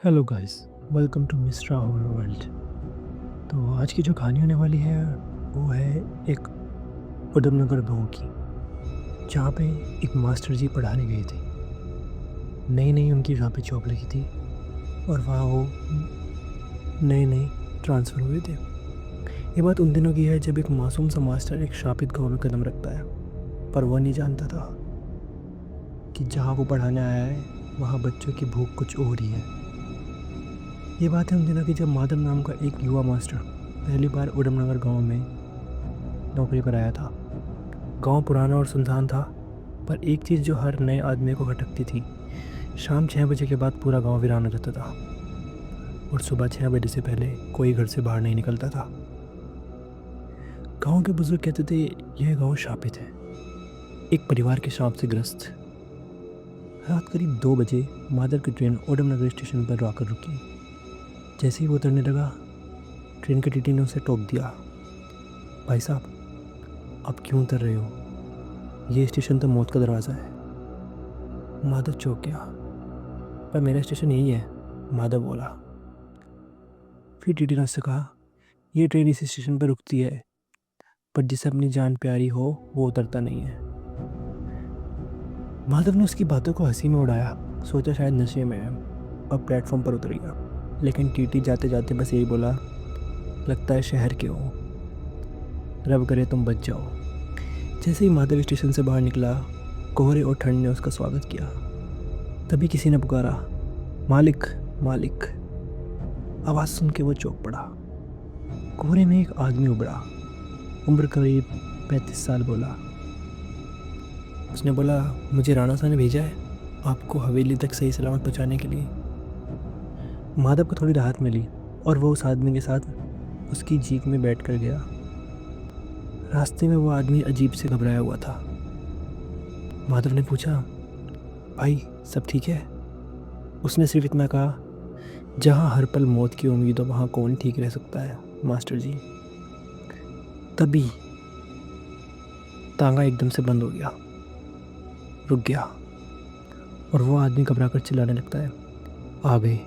Hello guys, welcome to mystery whole world. तो आज की जो कहानी होने वाली है वो है एक उधमनगर गांव की, जहाँ पे एक मास्टर जी पढ़ाने गए थे। नई नई उनकी वहाँ पे जॉब लगी थी और वहाँ वो नए नए ट्रांसफ़र हुए थे। ये बात उन दिनों की है जब एक मासूम सा मास्टर एक शापित गांव में कदम रखता है, पर वह नहीं जानता था कि जहाँ वो पढ़ाने आया है वहाँ बच्चों की भूख कुछ और ही है। ये बात है उन दिनों की जब माधव नाम का एक युवा मास्टर पहली बार उधमनगर गांव में नौकरी पर आया था। गांव पुराना और सुनसान था, पर एक चीज़ जो हर नए आदमी को खटकती थी, शाम 6 बजे के बाद पूरा गांव वीरान हो जाता था और सुबह 6 बजे से पहले कोई घर से बाहर नहीं निकलता था। गांव के बुजुर्ग कहते थे यह गांव शापित है, एक परिवार के शाप से ग्रस्त। रात करीब 2 बजे माधव की ट्रेन उधमनगर स्टेशन पर आकर रुकी। जैसे ही वो उतरने लगा, ट्रेन के टीटी ने उसे टोक दिया, भाई साहब आप क्यों उतर रहे हो, ये स्टेशन तो मौत का दरवाज़ा है। माधव चौंक गया, पर मेरा स्टेशन यही है, माधव बोला। फिर टीटी ने उससे कहा, ये ट्रेन इस स्टेशन पर रुकती है, पर जिसे अपनी जान प्यारी हो वो उतरता नहीं है। माधव ने उसकी बातों को हंसी में उड़ाया, सोचा शायद नशे में है, और प्लेटफॉर्म पर उतर गया। लेकिन टीटी जाते जाते बस यही बोला, लगता है शहर के हो, रब करे तुम बच जाओ। जैसे ही माधव स्टेशन से बाहर निकला, कोहरे और ठंड ने उसका स्वागत किया। तभी किसी ने पुकारा, मालिक मालिक। आवाज़ सुन के वो चौंक पड़ा। कोहरे में एक आदमी उभरा, उम्र करीब 35 साल। बोला, उसने बोला, मुझे राणा साहब ने भेजा है आपको हवेली तक सही सलामत पहुंचाने के लिए। माधव को थोड़ी राहत मिली और वो उस आदमी के साथ उसकी जीप में बैठ कर गया। रास्ते में वो आदमी अजीब से घबराया हुआ था। माधव ने पूछा, भाई सब ठीक है? उसने सिर्फ इतना कहा, जहाँ हर पल मौत की उम्मीद हो वहाँ कौन ठीक रह सकता है मास्टर जी। तभी तांगा एकदम से बंद हो गया, रुक गया, और वो आदमी घबरा कर चिल्लाने लगता है, आ गए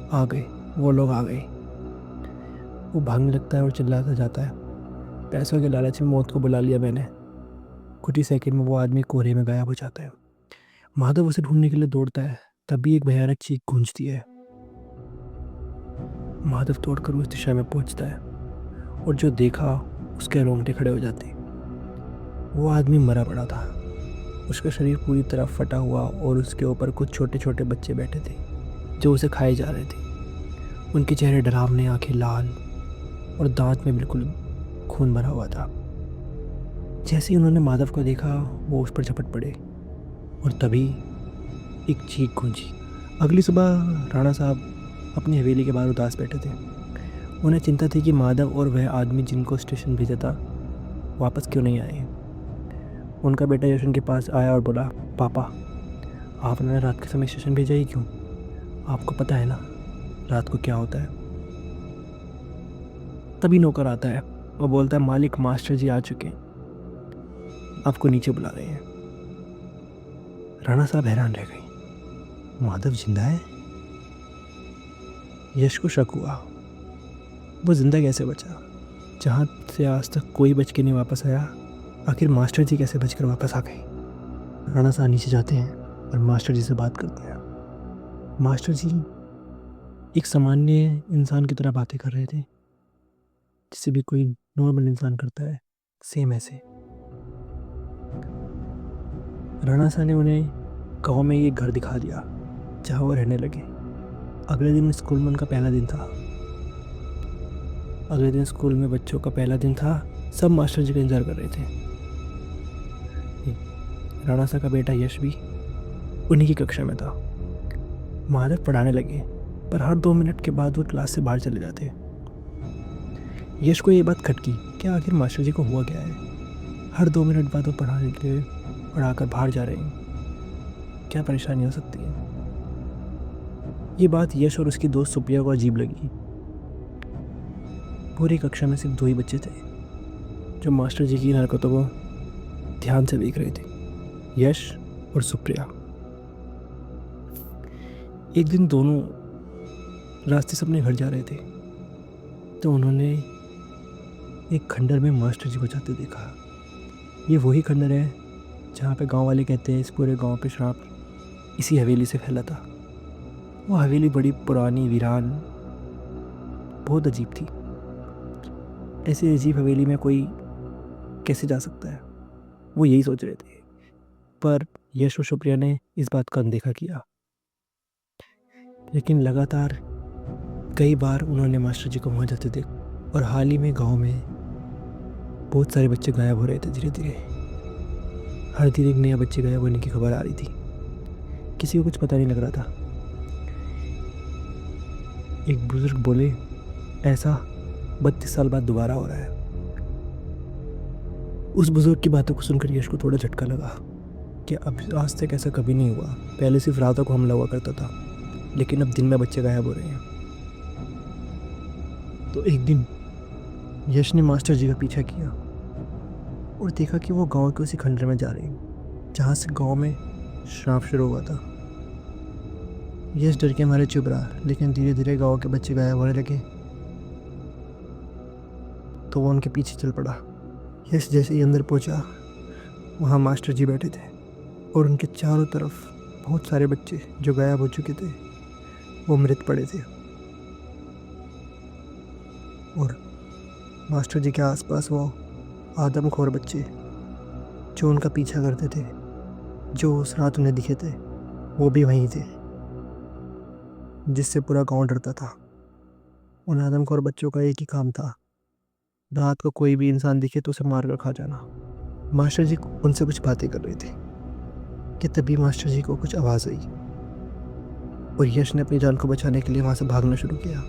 आ गए, वो लोग आ गए। वो भागने लगता है और चिल्लाता जाता है, पैसों के लालच में मौत को बुला लिया मैंने। कुछ ही सेकंड में वो आदमी कोहरे में गायब हो जाता है। माधव उसे ढूंढने के लिए दौड़ता है, तभी एक भयानक चीख गूंजती है। माधव तोड़कर उस दिशा में पहुंचता है और जो देखा उसके रोंगटे खड़े हो जाते। वो आदमी मरा पड़ा था, उसका शरीर पूरी तरह फटा हुआ और उसके ऊपर कुछ छोटे छोटे बच्चे बैठे थे जो उसे खाए जा रहे थे। उनके चेहरे डरावने, आंखें लाल और दांत में बिल्कुल खून भरा हुआ था। जैसे ही उन्होंने माधव को देखा वो उस पर झपट पड़े और तभी एक चीख गूंजी। अगली सुबह राणा साहब अपनी हवेली के बाहर उदास बैठे थे। उन्हें चिंता थी कि माधव और वह आदमी जिनको स्टेशन भेजा था वापस क्यों नहीं आए। उनका बेटा यश उनके पास आया और बोला, पापा आपने रात के समय स्टेशन भेजा ही क्यों? आपको पता है ना रात को क्या होता है। तभी नौकर आता है, वो बोलता है, मालिक मास्टर जी आ चुके हैं, आपको नीचे बुला रहे हैं। राणा साहब हैरान रह गए, माधव जिंदा है? यश को शक हुआ, वो जिंदा कैसे बचा? जहाँ से आज तक कोई बच के नहीं वापस आया, आखिर मास्टर जी कैसे बचकर वापस आ गए? राणा साहब नीचे जाते हैं और मास्टर जी से बात करते हैं। मास्टर जी एक सामान्य इंसान की तरह बातें कर रहे थे, जिसे भी कोई नॉर्मल इंसान करता है, सेम ऐसे। राणा साहब ने उन्हें गाँव में ये घर दिखा दिया जहाँ वो रहने लगे। अगले दिन स्कूल में उनका पहला दिन था। अगले दिन स्कूल में बच्चों का पहला दिन था। सब मास्टर जी का इंतजार कर रहे थे। राणा साहब का बेटा यश भी उन्हीं की कक्षा में था। माधव पढ़ाने लगे, पर हर 2 मिनट के बाद वो क्लास से बाहर चले जाते। यश को ये बात खटकी, क्या आखिर मास्टर जी को हुआ क्या है? हर 2 मिनट बाद वो पढ़ाने के लिए पढ़ाकर बाहर जा रहे हैं, क्या परेशानी हो सकती है? ये बात यश और उसकी दोस्त सुप्रिया को अजीब लगी। पूरी कक्षा में सिर्फ 2 ही बच्चे थे जो मास्टर जी की इन हरकतों को ध्यान से देख रहे थे, यश और सुप्रिया। एक दिन दोनों रास्ते से अपने घर जा रहे थे तो उन्होंने एक खंडर में मास्टर जी को जाते देखा। ये वही खंडर है जहाँ पे गांव वाले कहते हैं इस पूरे गांव पे श्राप इसी हवेली से फैला था। वो हवेली बड़ी पुरानी वीरान बहुत अजीब थी। ऐसी अजीब हवेली में कोई कैसे जा सकता है, वो यही सोच रहे थे। पर यश और सुप्रिया ने इस बात का अनदेखा किया। लेकिन लगातार कई बार उन्होंने मास्टर जी को वहाँ जाते देखा और हाल ही में गांव में बहुत सारे बच्चे गायब हो रहे थे। धीरे धीरे हर दिन एक नया बच्चे गायब होने की खबर आ रही थी। किसी को कुछ पता नहीं लग रहा था। एक बुजुर्ग बोले, ऐसा 32 साल बाद दोबारा हो रहा है। उस बुजुर्ग की बातों को सुनकर यश को थोड़ा झटका लगा कि अब आज तक ऐसा कभी नहीं हुआ। पहले सिर्फ रातों को हमला हुआ करता था, लेकिन अब दिन में बच्चे गायब हो रहे हैं। तो एक दिन यश ने मास्टर जी का पीछा किया और देखा कि वो गांव के उसी खंडर में जा रहे हैं जहाँ से गांव में श्राप शुरू हुआ था। यश डर के मारे चुप रहा, लेकिन धीरे धीरे गांव के बच्चे गायब होने लगे तो वो उनके पीछे चल पड़ा। यश जैसे ही अंदर पहुंचा, वहाँ मास्टर जी बैठे थे और उनके चारों तरफ बहुत सारे बच्चे जो गायब हो चुके थे वो मृत पड़े थे। और मास्टर जी के आसपास वो आदमखोर बच्चे जो उनका पीछा करते थे, जो उस रात उन्हें दिखे थे, वो भी वहीं थे, जिससे पूरा गांव डरता था। उन आदमखोर बच्चों का एक ही काम था, रात को कोई भी इंसान दिखे तो उसे मार कर खा जाना। मास्टर जी उनसे कुछ बातें कर रहे थे कि तभी मास्टर जी को कुछ आवाज़ आई और यश ने अपनी जान को बचाने के लिए वहाँ से भागना शुरू किया।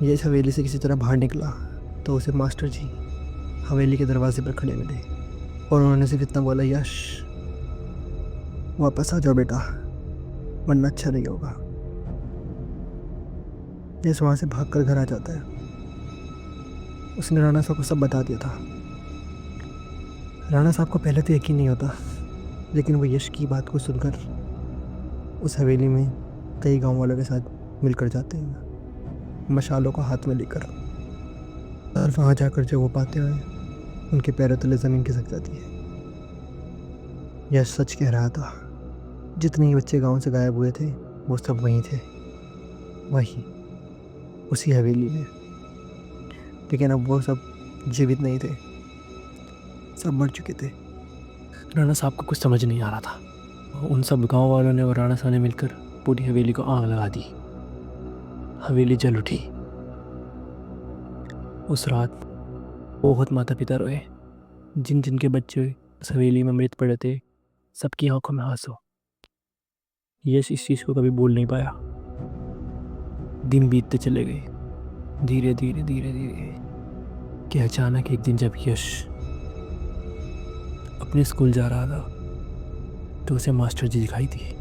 यश हवेली से किसी तरह बाहर निकला तो उसे मास्टर जी हवेली के दरवाजे पर खड़े मिले और उन्होंने सिर्फ इतना बोला, यश वापस आ जाओ बेटा, वरना अच्छा नहीं होगा। यश वहाँ से भागकर घर आ जाता है। उसने राणा साहब को सब बता दिया था। राणा साहब को पहले तो यकीन नहीं होता, लेकिन वो यश की बात को सुनकर उस हवेली में कई गांव वालों के साथ मिलकर जाते हैं, मशालों को हाथ में लेकर। और वहाँ जाकर जब वो पाते हैं, उनके पैरों तले ज़मीन खिसक जाती है। यश सच कह रहा था, जितने ही बच्चे गांव से गायब हुए थे वो सब वहीं थे, वहीं उसी हवेली में। लेकिन अब वो सब जीवित नहीं थे, सब मर चुके थे। राणा साहब को कुछ समझ नहीं आ रहा था। उन सब गांव वालों ने और राणा साहब ने मिलकर पूरी हवेली को आग लगा दी। हवेली जल उठी। उस रात बहुत माता पिता रोए। जिन जिनके बच्चे उस हवेली में मृत पड़े थे, सबकी आंखों में आंसू। यश इस चीज़ को कभी भूल नहीं पाया। दिन बीतते चले गए, धीरे धीरे धीरे धीरे, कि अचानक एक दिन जब यश अपने स्कूल जा रहा था तो उसे मास्टर जी दिखाई दिए,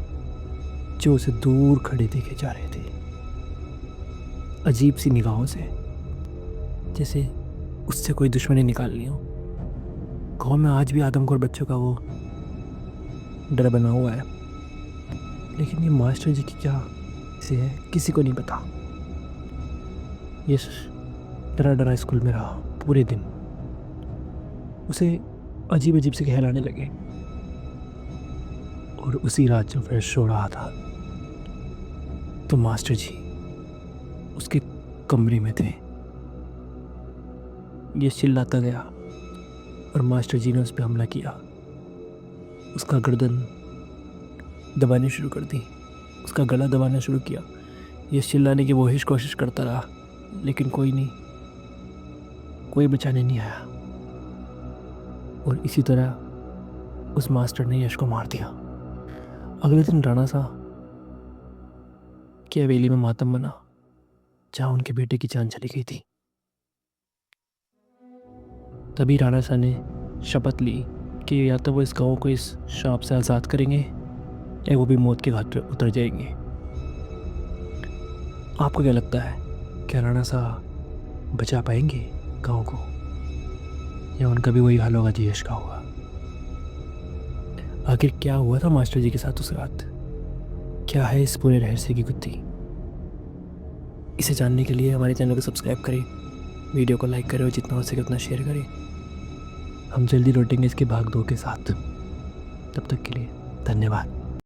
जो उसे दूर खड़े देखे जा रहे थे, अजीब सी निगाहों से, जैसे उससे कोई दुश्मनी निकाल ली हो। गाँव में आज भी आदमखोर बच्चों का वो डर बना हुआ है, लेकिन ये मास्टर जी की क्या से है किसी को नहीं पता। यश डरा डरा स्कूल में रहा पूरे दिन। उसे अजीब अजीब से ख्याल आने लगे। और उसी रात जब वह सो रहा था तो मास्टर जी उसके कमरे में थे। ये चिल्लाता गया और मास्टर जी ने उस पर हमला किया। उसका गर्दन दबानी शुरू कर दी, उसका गला दबाना शुरू किया। ये चिल्लाने की वोहिश कोशिश करता रहा, लेकिन कोई नहीं, कोई बचाने नहीं आया। और इसी तरह उस मास्टर ने यश को मार दिया। अगले दिन राणा साहब की हवेली में मातम बना, जहाँ उनके बेटे की जान चली गई थी। तभी राणा साहब ने शपथ ली कि या तो वो इस गांव को इस शाप से आज़ाद करेंगे या वो भी मौत के घाट पर उतर जाएंगे। आपको क्या लगता है, क्या राणा साहब बचा पाएंगे गांव को, या उनका भी वही हाल होगा जो यश का हुआ? आखिर क्या हुआ था मास्टर जी के साथ उस रात? क्या है इस पूरे रहस्य की गुत्थी? इसे जानने के लिए हमारे चैनल को सब्सक्राइब करें, वीडियो को लाइक करें और जितना हो सके उतना शेयर करें। हम जल्दी लौटेंगे इसके भाग 2 के साथ। तब तक के लिए धन्यवाद।